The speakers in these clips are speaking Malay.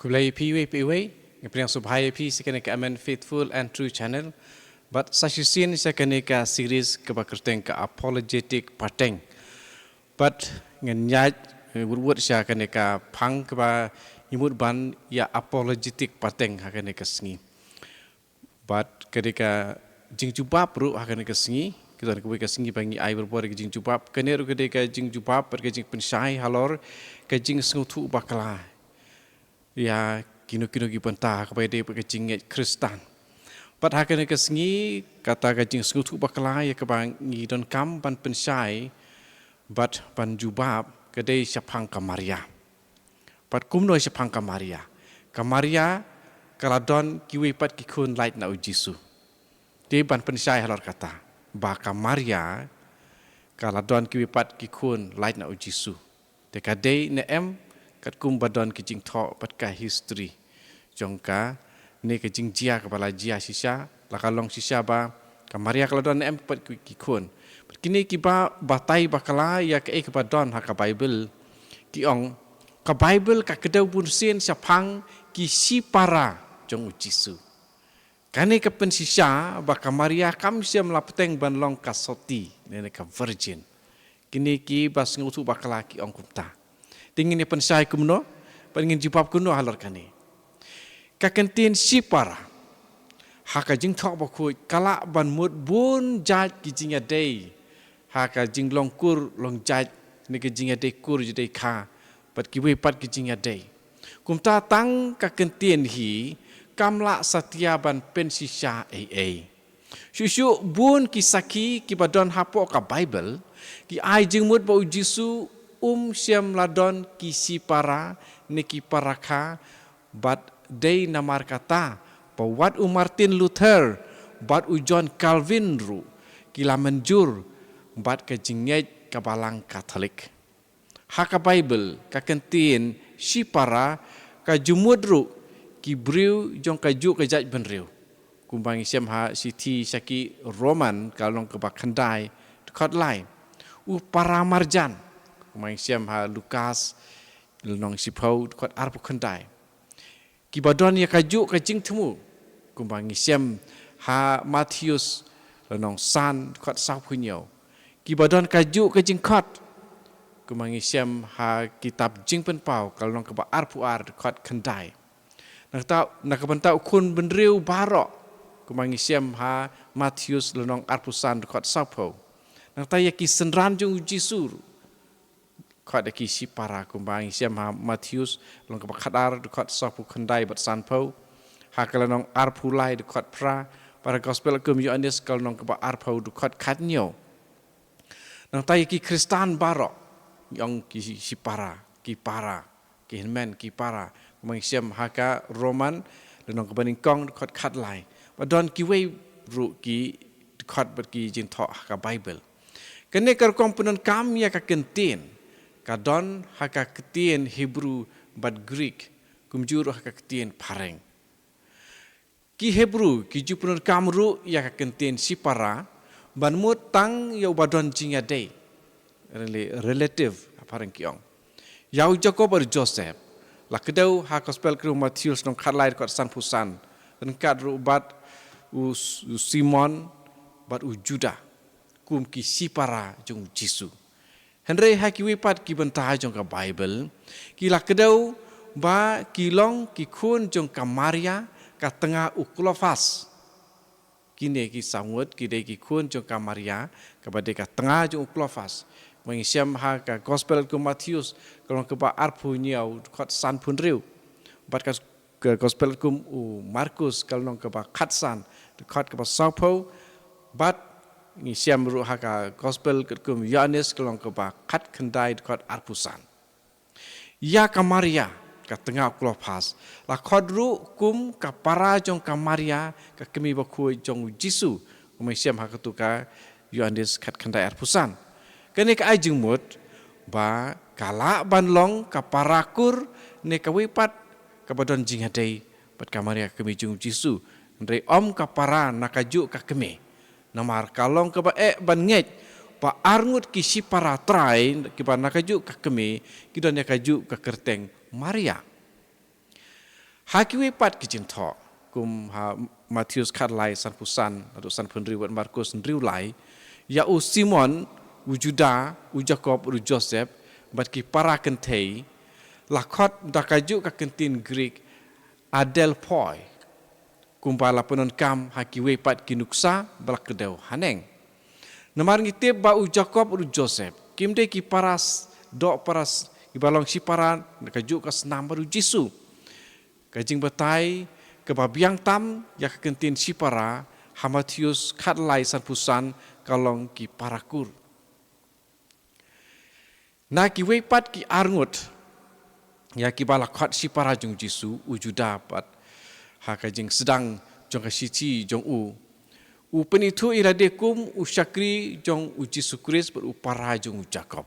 Kulai PWPW, yang subhaya P sekarang ke Amen Faithful and True Channel. But sasisin sekarang ke series kebakerteng ke apologetic pateng. But ngenyat word sekarang ke pang keba imut ban ya apologetic pateng sekarang ke sengi. But ketika jing jubab ru sekarang ke sengi. Kita nak ke sengi bangi air berbuat ke jing jubab. Keneru ketika jing jubab pergi jing pensai halor ke jing sengutu bakala. Ya kino-kino gipenta kepada dia perkecing Kristen. Pat hakan ke sengi kata kajing sengutu bakala ya kebangi don kam ban pensai bat ban jubab kedai syapang kamaria. Pat kumno syapang kamaria. Kamaria kaladon kiwi pat kikun light na ujisu. Dia ban pensai halor kata ba kamaria kaladon kiwi pat kikun light na ujisu. Dekadai neem kat kum badon kijing thok pat ka history jongka ne kijing jia kepala jia sisa lakalong sisa ba kamaria kaladon neem pat kikun kini kiba batai bakala ya ke badon ha ka bible ki ong ka bible ka kedau pun sen sapang ki sipara jong ujisu kane ka pen sisa ba kamaria kam sia melapeteng ban long ka soti ne ka virgin kini ki bas ngutu bakala ki ong kumta tingin ni pensai kumno, pengen jawab kumno halor kani. Kakentin sipara, haka jing thok bakui kala ban mut bun jat kijing adai, haka jing long kur long jat ni kijing adai kur jadai kha, pat kiwe pat kijing adai. Kumta tang kakentin hi kamla satya ban pensisya ai. Susu bun kisaki kibadon hapo ka Bible, ki ai jing mut ba ujisu siam ladon kisi para niki paraka bat day namar kata bawat Martin Luther bat John Calvin ru kila menjur bat kejinget kabalang Katolik haka Bible kakentin si para ka jumud ru ki briu jong kaju kejat benriu kumbang siam ha siti saki Roman kalong kebakandai dekat lain para marjan kumang siam ha Lukas lenong sipau kot arpu kendai kibadon ya kaju kajing temu kumbang siam ha Matius lenong san kot sapunyau kibadon kaju kajing kot kumang siam ha kitab jing penpau kalong keba arpu ar kot kendai nak bentau kun benriu barok kumang siam ha Matius lenong arpu san kot sapau nak taya ki senran jung jisur kot deki si para kumbang siam ha Matius long kepak khadar dekat sapu kendai bat sanpau ha kalanong arpulai dekat pra para gospel kum Yohanes kalanong kepak arpau dekat khatnyo nang tai ki Kristen barok yang ki si para ki henmen ki para kumbang siam ha ka Roman lenong kebaning kong dekat khatlai badon ki wei ru ki dekat bat ki jin tho ka Bible kene kar komponen kam ya ka kentin kadon haka ketien Hebrew bat Greek kumjuru haka ketien pareng ki Hebrew ki jupunur kamru ya ka ketien sipara ban mutang ya badon jinga day relative pareng kiong yau Jacob ber Joseph la kedau ha gospel kru Matius nong khalai kot san pusan dan kadru bat Simon bat Judah kum ki sipara jung Jisu Henry hakiwi pat ki bentah jong ka Bible kila kedau ba kilong ki kun jong ka Maria ka tengah uklofas kini ki samut ki de ki kun jong ka Maria ka bade ka tengah jong uklofas mengisiam ha ka gospel ku Matius kalong ke ba arpu nyau kot san pun riu bat ka gospel ku Markus kalong ke ba khatsan kot ke ba sapo bat ni siam ru haka gospel kum Yohanes kelong ke ba khat kendai dekat arpusan ya ka Maria ka tengah klopas la khodru kum ka para jong ka Maria ka kemi ba khu jong Jisu kum siam haka tu ka Yohanes khat kendai arpusan kene ka ajing mut ba kala banlong ka parakur ne ka wipat ka badon jing hadai bat ka Maria kemi jong Jisu ndre om ka para nakaju ka kemi namar kalong ke ba ban ngej pa arngut ki si para trai ki ba nakaju ka kemi ki don nakaju ka kerteng Maria Hakiwe pat kijin tho kum ha Matius khat lai san pusan atau san penri wat Markus nriu lai ya u Simon u Juda u Jacob u Joseph bat ki para kentei lakot dakaju ka kentin Greek adelphoi kumpala penon kam hakiwe pat kinuksa balak kedau haneng namar ngitip ba u Jacob u Joseph kimde ki paras dok paras ibalong si para dakaju ka senam baru Jisu kajing batai kebabiang tam ya kentin si para Hamatius khatlai san pusan kalong ki parakur na ki wepat ki arngut ya ki balakhat si para jung Jisu ujuda pat ha kajing sedang jong ka sici jong u penitu iradekum u syakri jong u Jisu Kris ber u para jong Jacob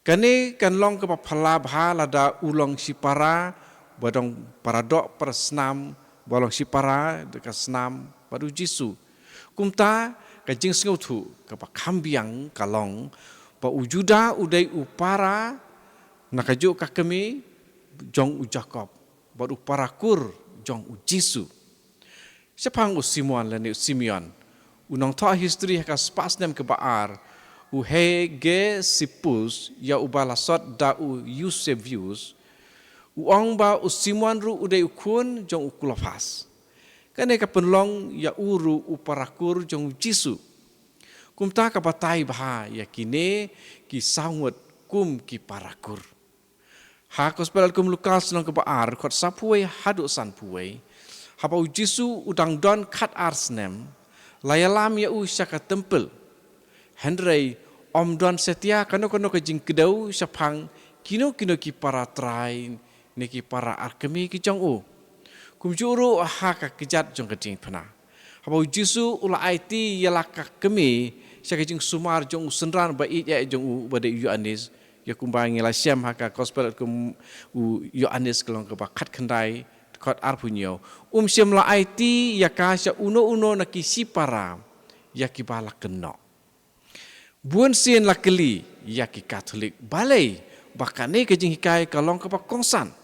kane kan long ke phala bha lada ulong si para badong paradok persnam bolong si para dekat senam baru Jisu kumta kajing sengau tu ke kambiang kalong pa ujuda udai upara nakajuk ka kami jong u Jacob baru parakur jong u Jisu sepang u Simon lan u Simeon unong ta history ka spas nem ke baar u hege sipus ya ubalasot da u Eusebius uang ba usimuan ru udai ukun jong ukulafas. Kane ka penlong ya uru uparakur jong Jisu. Kumta ka batai bah ya kine ki sangut kum ki parakur. Ha kospel kum Lukas nang ke baar kot sapuai hadu san puai. Hapa u Jisu udang don kat arsnem layalam ya u syaka tempel. Henry om don setia kano ke jing kedau syapang kino ki para train niki para arkemi ki jong u kumjuru ha ka kejat jong keding phana habo Jisu ula IT yala ka kemi sya jing sumar jong senran ba i ya jong u bade Yohanes ya kumbang la syam ha ka gospel kum u Yohanes kelong ke bakat kendai kot arpunyo syam la IT ya ka sya uno naki sipara ya ki balak keno buan sien la keli ya ki Katolik balai bakane ke jing hikai kalong ke kongsan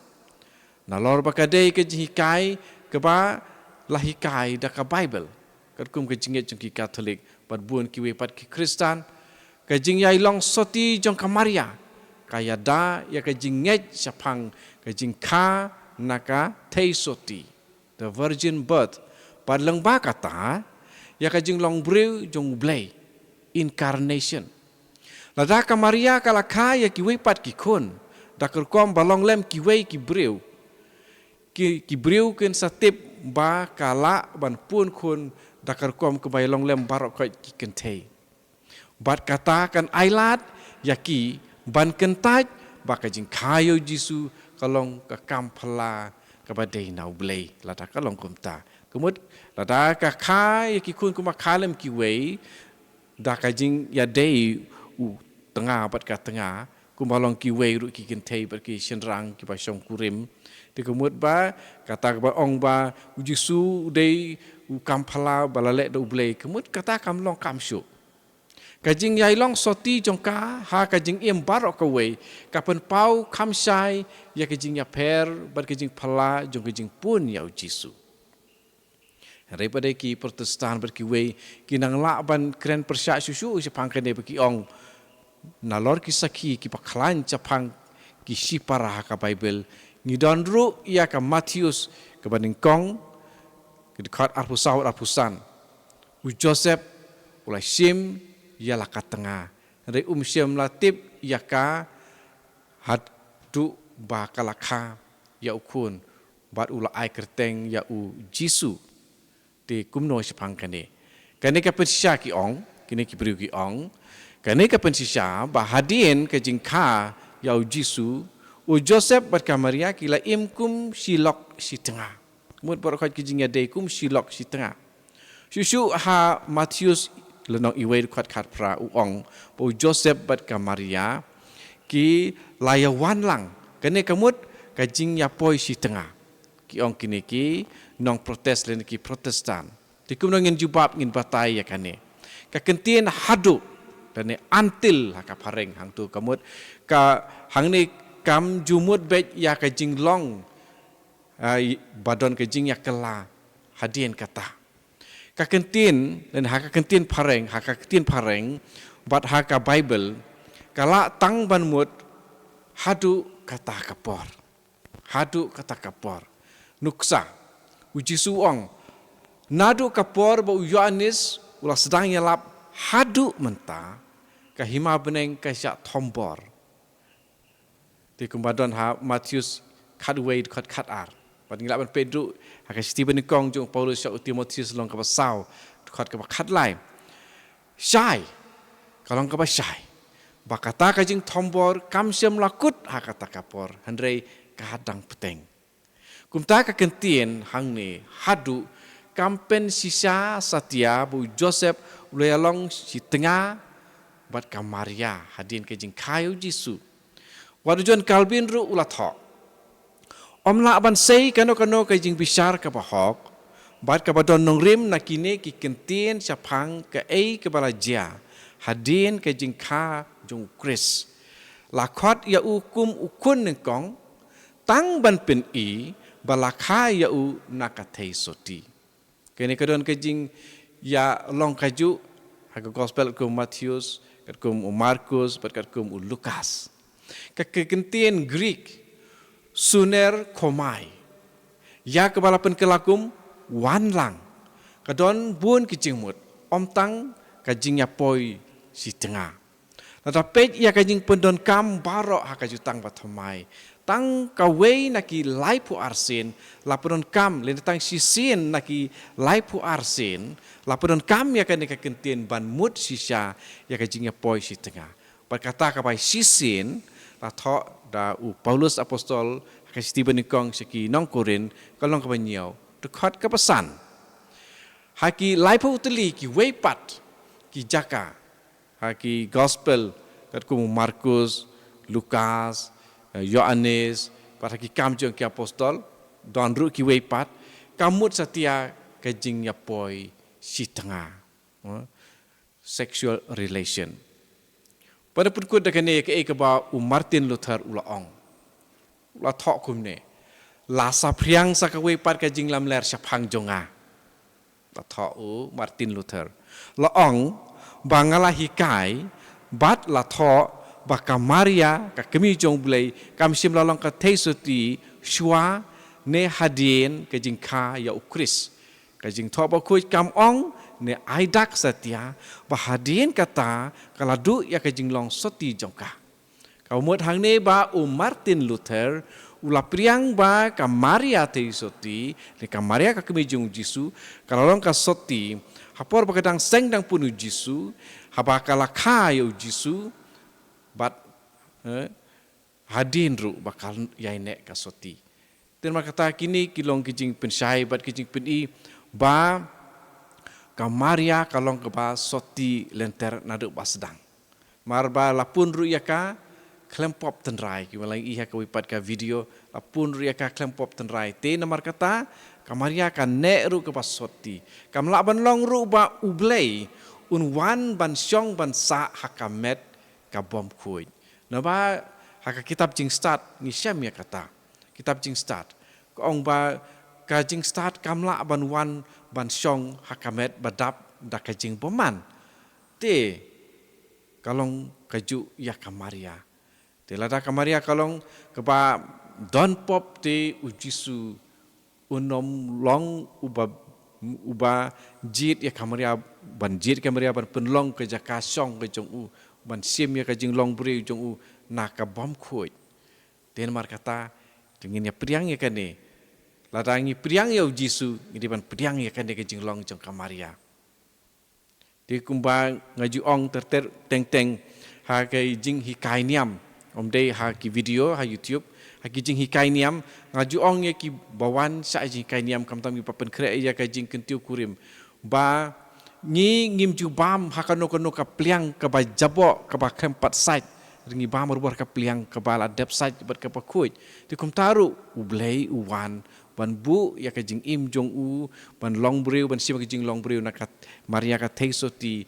nalor bakadei ke jihikai ke ba lahikai da ka Bible kat kum ke jinget jong ki Katolik pat buan ki we pat ki Kristen ke jing yai long soti jong ka Maria kaya da ya ke jinget sapang ke jing ka naka tei soti the virgin birth pat lang ba kata ya ke jing long breu jong blai incarnation lada ka Maria kala ka ya ki we pat ki kun da kerkom balong lem ki we ki breu ki breu ken satip ba kala ban pun kun dakar kom ke bailong lem barok ko ki kentei bat kata kan ailat yaki ban kentaj ba ka jing kayo Jisu kalong ka kampala ka badai nau blei lata kalong kumta kemut lata ka kai ki kun kuma kalem ki wei da ka jing ya dei u tengah bat ka tengah kumbalong ki wei ru ki kentei ber ki senrang ki ba syong kurim di kemut ba kata ba ong ba Jisu dei u kampala balalek do blei kemut kata kam long kam syu kajing yai long soti jongka ha kajing im barok ka wei kapen pau kam sai ya kajing ya per bar kajing phala jong kajing pun ya Jisu daripada ki Protestan ber ki wei kinang la ban kren persya susu sepang kene ki ong nalor ki saki ki paklan capang ki sipara ka Bible ngidon ru ia ka Matius ke banding kong ke dekat arpusan u Joseph ulai sim ia la ka tengah dari syam latip ia ka hadu ba kalakha ya ukun bat ula ai kerteng ya u Jisu ti kumno sepang kane ka pensya ki ong kini ki beriu ki ong kane ka pensya ba hadien ke jingka ya u Jisu u Joseph bat ka Maria kila imkum silok si tengah mut barakat ki jingya dei kum silok si tengah susu ha Matius lenong iwei khat pra u ong u Joseph bat ka Maria ki layawan lang kane kamut ka jingya poi si tengah ki ong kini ki nong protes len ki Protestan tikum nong ngin jubab ngin batai ya kane ka kentien hadu dan antil ha ka pareng hang tu kamut ka hang ni kam jumut bet ya ka jinglong badon ke jing ya kela hadien kata ka kentin dan haka kentin pareng bat haka Bible kala tang ban mut hadu kata kapor nuksa uji suong nadu kapor ba Yohanes ulah sedang yalap hadu menta kahima beneng kasya tombor di kumbadon ha Matius kadway kat ar bat ngilap Pedro ha Stephen Kong jong Paulus ya Timotius long ka basau kat ka kat lai syai kalong ka syai bakata ka jing tombor kamsiam lakut ha kata kapor handrei kahadang peteng kumta ka kentien hang ni hadu kampen sisa satia bu Joseph ulayalong si tengah bat ka Maria hadin ke jing kayu Jisu wadujon Calvin ru ulatho omla ban sei kano ke jing bisar ka bahok bat ka badon nongrim nakine ki kentien sapang ke ke balajia hadin ke jing ka jong Chris lakot ya ukum ukun nengkong tang ban pen balakha ya u nakathei soti kene kadon ke jing ya long kaju ha gospel ko Matius kat ko Markus kat ko Lukas ka kentien Greek suner komai ya kebalapan kelakum wanlang kadon bun kicing mut omtang kajing ya poi si tengah tetapi ia kajing pendon kam barok ha kajutang batomai tang kawei naki laipu arsin lapuron kam lentang sisin naki laipu arsin lapuron kam ya kan kentien ban mut sisa ya kajingnya poi si tengah berkata kapai sisin la tho da u Paulus apostol ka Stephen Kong seki nong Korin kalong ka banyau dekat ka pesan haki laipu uteli ki weipat ki jaka haki gospel kat ku Markus Lukas Yohanes pada ki kamjong ki apostol don ru ki weipat kamut satia kajing ya poi si tengah sexual relation pada pun kut dakane ke ba Martin Luther ulaong ula thok kumne la sa priang sa ka weipat kajing lam ler sapang jonga la thok Martin Luther laong bangala hikai bat la thok baka Maria ka kami jong bulai kam sim lalong ka teisuti shwa ne hadien ka jing kha ya ukris ka jing tho ba kuj kam ong ne aidak satia ba hadien kata kaladu ya ka jing long soti jongka ka umut hang ne ba Martin Luther ula priang ba ka Maria teisuti ne ka Maria ka kami jong Jisu kalong ka soti hapor ba kadang seng dang punu Jisu haba kala kha ya Jisu bat hadin ru bakal yaine kasoti terima kata kini kilong kijing pensai bat kijing peni ba kamaria kalong ke ba soti lenter nadu basdang marba lapun ru yaka klempop tenrai ki walang iha ka wipat ka video lapun ru yaka klempop tenrai te namar kata kamaria ka ne ru ke ba soti kamla ban long ru ba ublei unwan ban syong ban sa hakamet ka bom kuj naba haka kitab jing start ni syam ya kata kitab jing start ko ong ba ka jing start kamla ban wan ban syong hakamet badap da ka jing boman te kalong kaju ya kamaria te lada kamaria kalong ke ba don pop te ujisu unom long uba jit ya kamaria ban penlong ke jaka syong ke jong u ban sim ya kajing long bri jong u naka bom khoi den mar kata dingin ya priang ya kane ladangi priang ya Jisu ngidi ban priang ya kane kajing long jong kamaria di kumbang ngaju ong terter teng ha kai jing hikai niam omdei ha ki video ha YouTube ha ki jing hikai niam ngaju ong ya ki bawan sa jing hikai niam kam tam ki papen kre ya kajing kentiu kurim ba ni ngim ju bam hakano kono ka pliang ka ba jabo ka ba kempat site ringi bam rubar ka pliang ka ba adep site bat ka pa kuj ti kum taru ublei uwan ban bu ya ka jing im jong u ban long breu ban sim ka jing long breu na ka Maria ka teisoti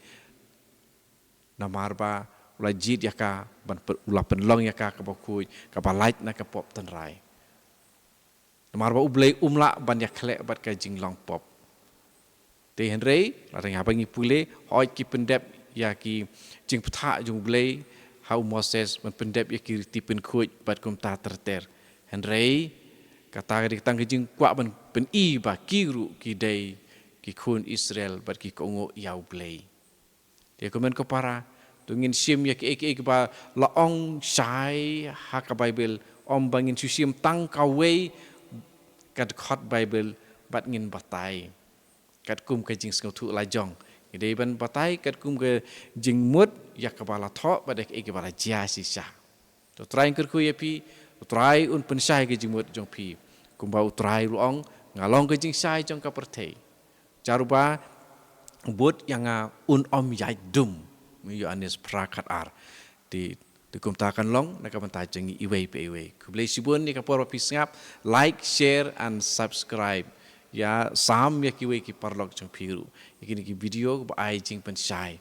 na marba ula jit ya ka ban ula penlong ya ka ba kuj ka ba light na ka pop tenrai mar ba ublei umla ban ya khlek bat ka jing long pop te henrei la reng habangi pule hoi ki pendep ya ki jing ptha jung blei how Moses man pendep ya ki tipen khuj bat kum ta terter henrei kata di tang jing kwa ban pen I ba kiru ki dei ki khun Israel bat ki kongo yau blei dia komen ko para tungin sim ya ki ba laong sai ha ka Bible om bangin susim tang ka wei kat khot Bible bat ngin batai kat kum ka jing skau thu la jong idei ban batai kat kum ke jing mut ya ka bala tho ba dek ke bala jia si sa to try ker khu ya pi try un pen sai ke jing mut jong pi kum ba try luong ngalong ke jing sai jong ka perthei caruba but yang un om yai dum mi Yohanes prakat ar di kum takan long nak bantai jengi iwei pe iwei kublei sibun ni ka por pi sngap like share and subscribe ya sam ya ki wei ki parlok jong piru ikini ki video ba ai jing pen sai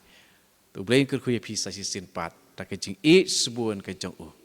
tu blain ker khu ya pi sa si sin pat ta ka jing e sibun ka jong u